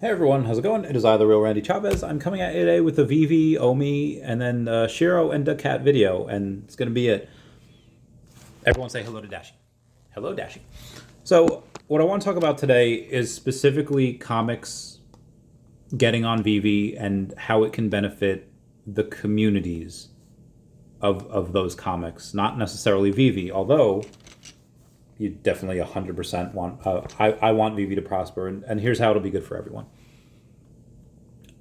Hey everyone, how's it going? It is I, the real Randy Chavez. I'm coming at you today with a VeVe, OMI, and then Shiro and DACAT video, and it's going to be it. Everyone say hello to Dashi. Hello, Dashi. So, what I want to talk about today is specifically comics getting on VeVe and how it can benefit the communities of those comics, not necessarily VeVe, although you definitely 100% want, I want VeVe to prosper, and here's how it'll be good for everyone.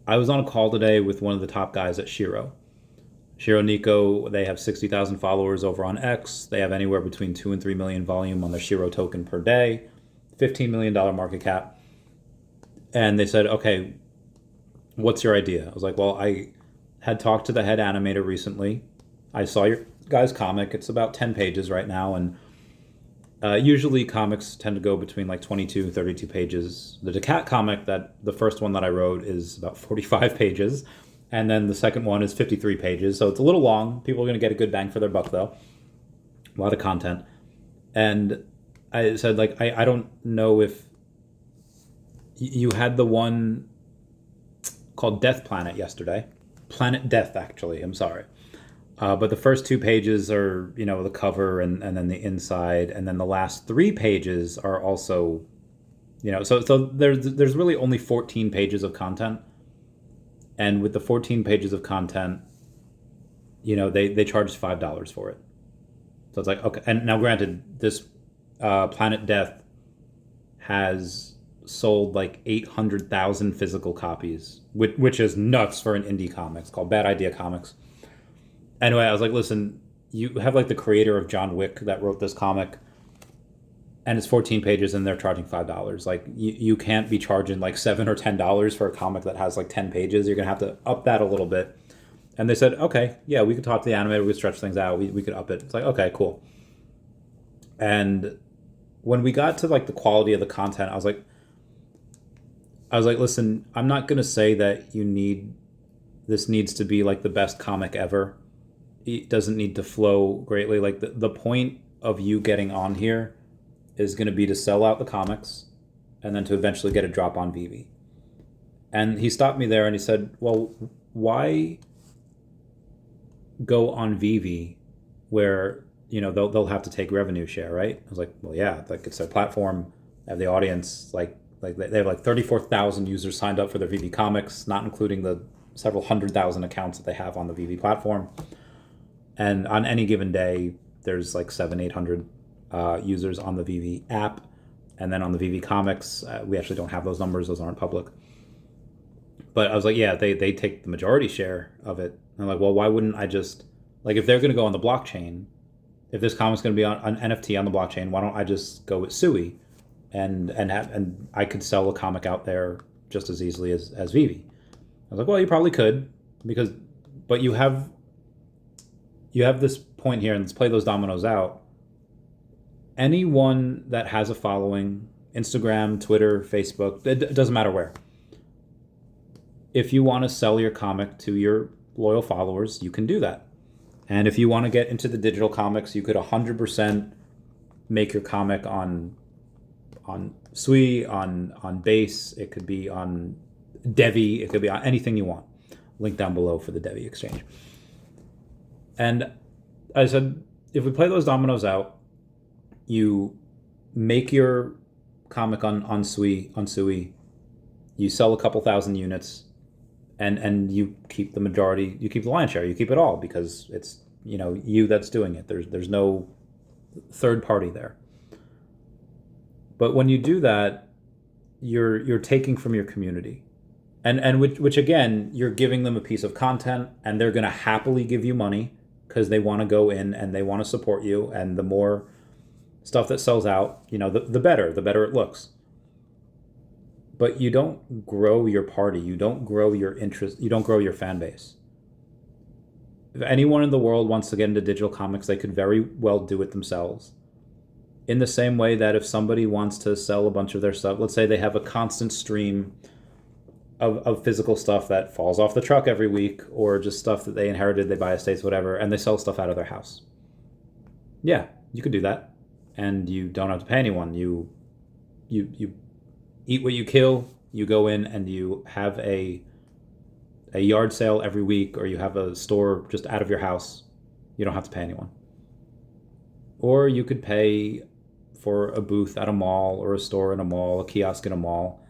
I was on a call today with one of the top guys at SHIRO. SHIRO Nico, they have 60,000 followers over on X. They have anywhere between 2 and 3 million volume on their SHIRO token per day, $15 million market cap. And they said, okay, what's your idea? I was like, well, I had talked to the head animator recently. I saw your guy's comic. It's about 10 pages right now, and usually comics tend to go between like 22 and 32 pages. The DACAT comic, that the first one that I wrote, is about 45 pages. And then the second one is 53 pages. So it's a little long. People are going to get a good bang for their buck, though. A lot of content. And I said, like, I don't know if you had the one called Death Planet yesterday. Planet Death, actually. I'm sorry. But the first 2 pages are, the cover and then the inside, and then the last 3 pages are also, so there's really only 14 pages of content, and with the 14 pages of content, they charge $5 for it. So it's like, okay, and now granted, this Planet Death has sold like 800,000 physical copies, which is nuts for an indie comic. It's called Bad Idea Comics. Anyway, I was like, listen, you have like the creator of John Wick that wrote this comic, and it's 14 pages and they're charging $5. Like, you can't be charging like $7 or $10 for a comic that has like 10 pages. You're going to have to up that a little bit. And they said, okay, yeah, we could talk to the animator. We could stretch things out. We could up it. It's like, okay, cool. And when we got to like the quality of the content, I was like, listen, I'm not going to say that this needs to be like the best comic ever. It doesn't need to flow greatly. Like the point of you getting on here is going to be to sell out the comics and then to eventually get a drop on VeVe. And he stopped me there and he said, well, why go on VeVe where, they'll have to take revenue share, right? I was like, well, yeah, like it's their platform. They have the audience, like they have like 34,000 users signed up for their VeVe comics, not including the several 100,000 accounts that they have on the VeVe platform. And on any given day, there's like 700-800 users on the VeVe app. And then on the VeVe comics, we actually don't have those numbers. Those aren't public. But I was like, yeah, they take the majority share of it. And I'm like, well, why wouldn't I just, like, if they're going to go on the blockchain, if this comic's going to be on an NFT on the blockchain, why don't I just go with Sui? And I could sell a comic out there just as easily as VeVe. I was like, well, you probably could, but you have this point here, and let's play those dominoes out. Anyone that has a following, Instagram, Twitter, Facebook, it doesn't matter where. If you want to sell your comic to your loyal followers, you can do that. And if you want to get into the digital comics, you could 100% make your comic on Sui, on Base. It could be on DEVVE. It could be on anything you want. Link down below for the DEVVE exchange. And I said, if we play those dominoes out, you make your comic on Sui, you sell a couple thousand units, and you keep the majority, you keep the lion's share, you keep it all, because it's you that's doing it. There's no third party there. But when you do that, you're taking from your community. And which again, you're giving them a piece of content, and they're going to happily give you money because they want to go in and they want to support you. And the more stuff that sells out, the better it looks. But you don't grow your party. You don't grow your interest. You don't grow your fan base. If anyone in the world wants to get into digital comics, they could very well do it themselves. In the same way that if somebody wants to sell a bunch of their stuff, let's say they have a constant stream of physical stuff that falls off the truck every week, or just stuff that they inherited, they buy estates, whatever, and they sell stuff out of their house. Yeah, you could do that. And you don't have to pay anyone. You eat what you kill, You go in and you have a yard sale every week, or you have a store just out of your house. You don't have to pay anyone. Or you could pay for a booth at a mall, or a store in a mall, a kiosk in a mall,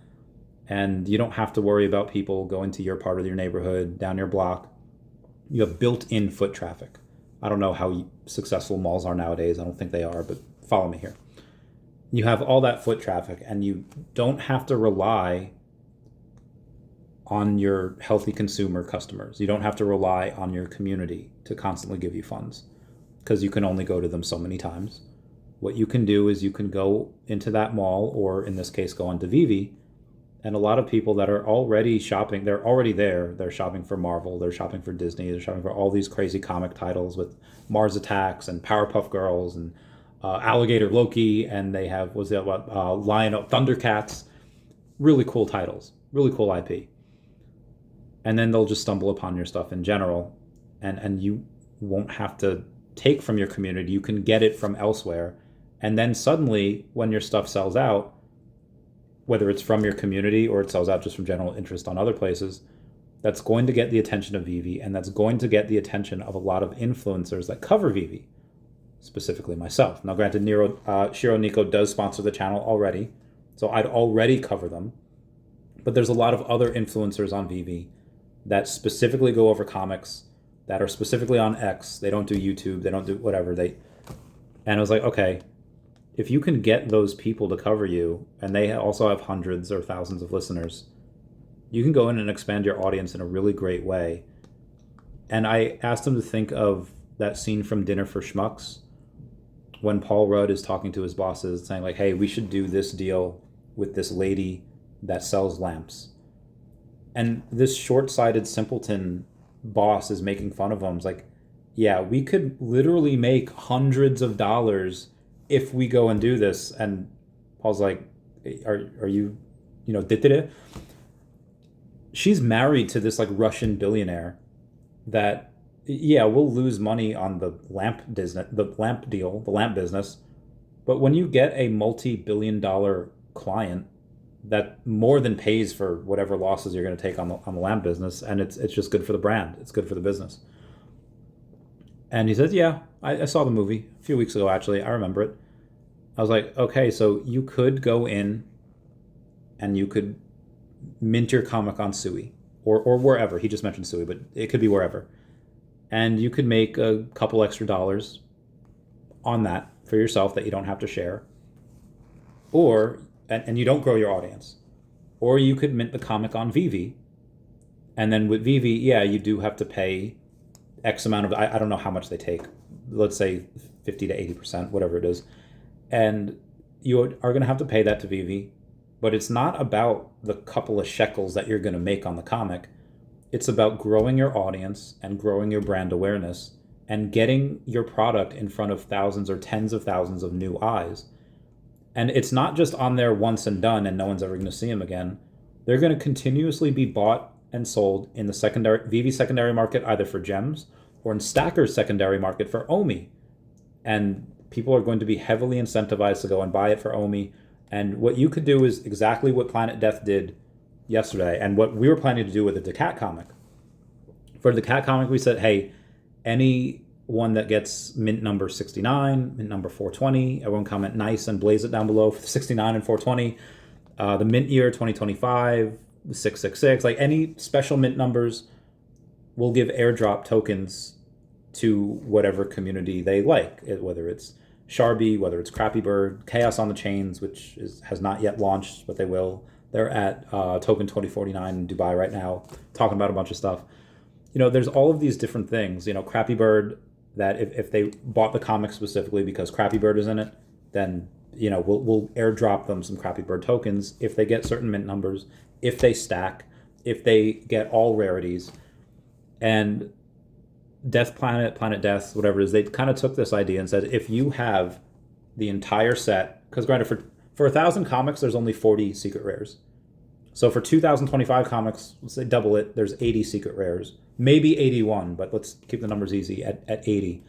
and you don't have to worry about people going to your part of your neighborhood, down your block. You have built-in foot traffic. I don't know how successful malls are nowadays. I don't think they are, but follow me here. You have all that foot traffic, and you don't have to rely on your healthy consumer customers. You don't have to rely on your community to constantly give you funds, because you can only go to them so many times. What you can do is you can go into that mall, or in this case, go onto VeVe, and a lot of people that are already shopping, they're already there. They're shopping for Marvel, they're shopping for Disney, they're shopping for all these crazy comic titles with Mars Attacks and Powerpuff Girls and Alligator Loki, and they have, Lion Thundercats, really cool titles, really cool IP. And then they'll just stumble upon your stuff in general, and you won't have to take from your community. You can get it from elsewhere. And then suddenly, when your stuff sells out, whether it's from your community or it sells out just from general interest on other places, that's going to get the attention of VeVe, and that's going to get the attention of a lot of influencers that cover VeVe, specifically myself. Now, granted, Shiro Nico does sponsor the channel already, so I'd already cover them. But there's a lot of other influencers on VeVe that specifically go over comics, that are specifically on X. They don't do YouTube, they don't do whatever. And I was like, okay, if you can get those people to cover you, and they also have hundreds or thousands of listeners, you can go in and expand your audience in a really great way. And I asked them to think of that scene from Dinner for Schmucks, when Paul Rudd is talking to his bosses saying like, hey, we should do this deal with this lady that sells lamps. And this short-sighted simpleton boss is making fun of him. It's like, yeah, we could literally make hundreds of dollars if we go and do this. And Paul's like, are you DEVVE? She's married to this like Russian billionaire that, yeah, we'll lose money on the lamp business. But when you get a multi-billion-dollar client that more than pays for whatever losses you're going to take on the lamp business, and it's just good for the brand, it's good for the business. And he says, yeah, I saw the movie a few weeks ago, actually, I remember it. I was like, okay, so you could go in and you could mint your comic on Sui, or wherever. He just mentioned Sui, but it could be wherever. And you could make a couple extra dollars on that for yourself that you don't have to share. And you don't grow your audience. Or you could mint the comic on VeVe. And then with VeVe, yeah, you do have to pay X amount of, I don't know how much they take. Let's say 50 to 80%, whatever it is. And you are going to have to pay that to VeVe. But it's not about the couple of shekels that you're going to make on the comic. It's about growing your audience and growing your brand awareness and getting your product in front of thousands or tens of thousands of new eyes. And it's not just on there once and done and no one's ever going to see them again. They're going to continuously be bought and sold in the VeVe secondary market, either for gems, or in Stacker's secondary market for OMI. And people are going to be heavily incentivized to go and buy it for OMI. And what you could do is exactly what Planet Death did yesterday, and what we were planning to do with the DACAT comic. For the DACAT comic, we said, hey, any one that gets mint number 69, mint number 420, everyone comment nice and blaze it down below for 69 and 420. The mint year 2025, 666, like any special mint numbers, will give airdrop tokens to whatever community they like, whether it's Sharby, whether it's Crappy Bird, Chaos on the Chains, which has not yet launched, but they will. They're at Token 2049 in Dubai right now, talking about a bunch of stuff. There's all of these different things. Crappy Bird, that if they bought the comic specifically because Crappy Bird is in it, then we'll airdrop them some Crappy Bird tokens if they get certain mint numbers, if they stack, if they get all rarities. And Planet Death, whatever it is, they kind of took this idea and said, if you have the entire set, because granted, for 1,000 comics, there's only 40 secret rares. So for 2,025 comics, let's say double it, there's 80 secret rares. Maybe 81, but let's keep the numbers easy at 80.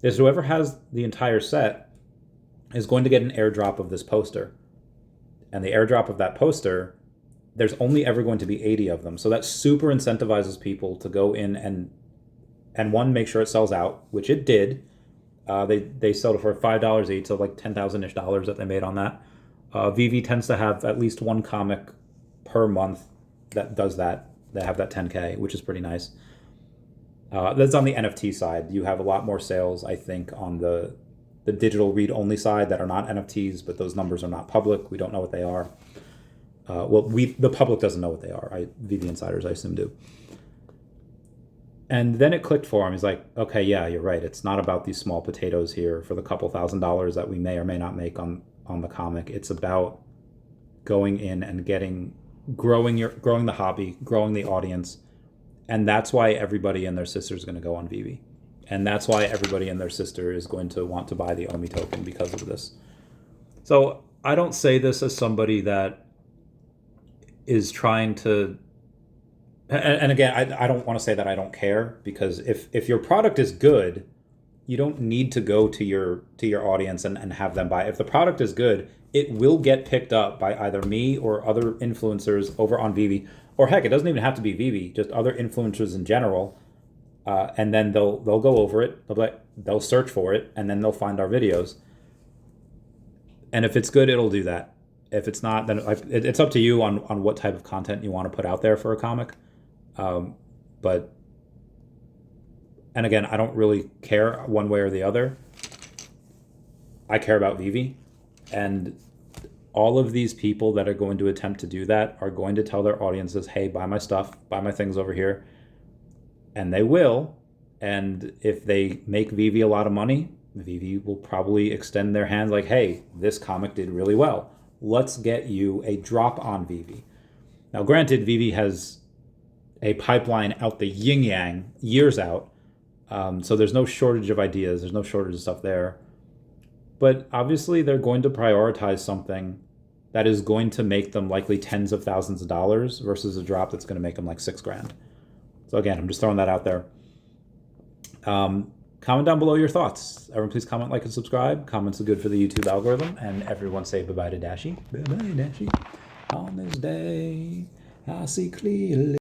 Is whoever has the entire set is going to get an airdrop of this poster. And the airdrop of that poster there's only ever going to be 80 of them. So that super incentivizes people to go in and one, make sure it sells out, which it did. They sold it for $5 each, so like $10,000-ish that they made on that. VeVe tends to have at least one comic per month that does that. They have that 10K, which is pretty nice. That's on the NFT side. You have a lot more sales, I think, on the digital read-only side that are not NFTs, but those numbers are not public. We don't know what they are. The public doesn't know what they are. VeVe insiders, I assume, do. And then it clicked for him. He's like, okay, yeah, you're right. It's not about these small potatoes here for the couple $1,000s that we may or may not make on the comic. It's about going in and growing the hobby, growing the audience. And that's why everybody and their sister is going to go on VeVe. And that's why everybody and their sister is going to want to buy the OMI token because of this. So I don't say this as somebody that is trying to... And again, I don't want to say that I don't care, because if your product is good, you don't need to go to your audience and have them buy. If the product is good, it will get picked up by either me or other influencers over on VeVe, or heck, it doesn't even have to be VeVe, just other influencers in general. And then they'll go over it. They'll search for it, and then they'll find our videos. And if it's good, it'll do that. If it's not, then it's up to you on what type of content you want to put out there for a comic. But, and again, I don't really care one way or the other. I care about VeVe, and all of these people that are going to attempt to do that are going to tell their audiences, hey, buy my stuff, buy my things over here. And they will. And if they make VeVe a lot of money, VeVe will probably extend their hand like, hey, this comic did really well. Let's get you a drop on VeVe. Now, granted, VeVe has a pipeline out the yin-yang years out. So there's no shortage of ideas. There's no shortage of stuff there. But obviously they're going to prioritize something that is going to make them likely tens of thousands of dollars versus a drop that's going to make them like $6,000. So again, I'm just throwing that out there. Comment down below your thoughts. Everyone please comment, like, and subscribe. Comments are good for the YouTube algorithm. And everyone say bye-bye to Dashie. Bye-bye, Dashie. On this day, I see clearly.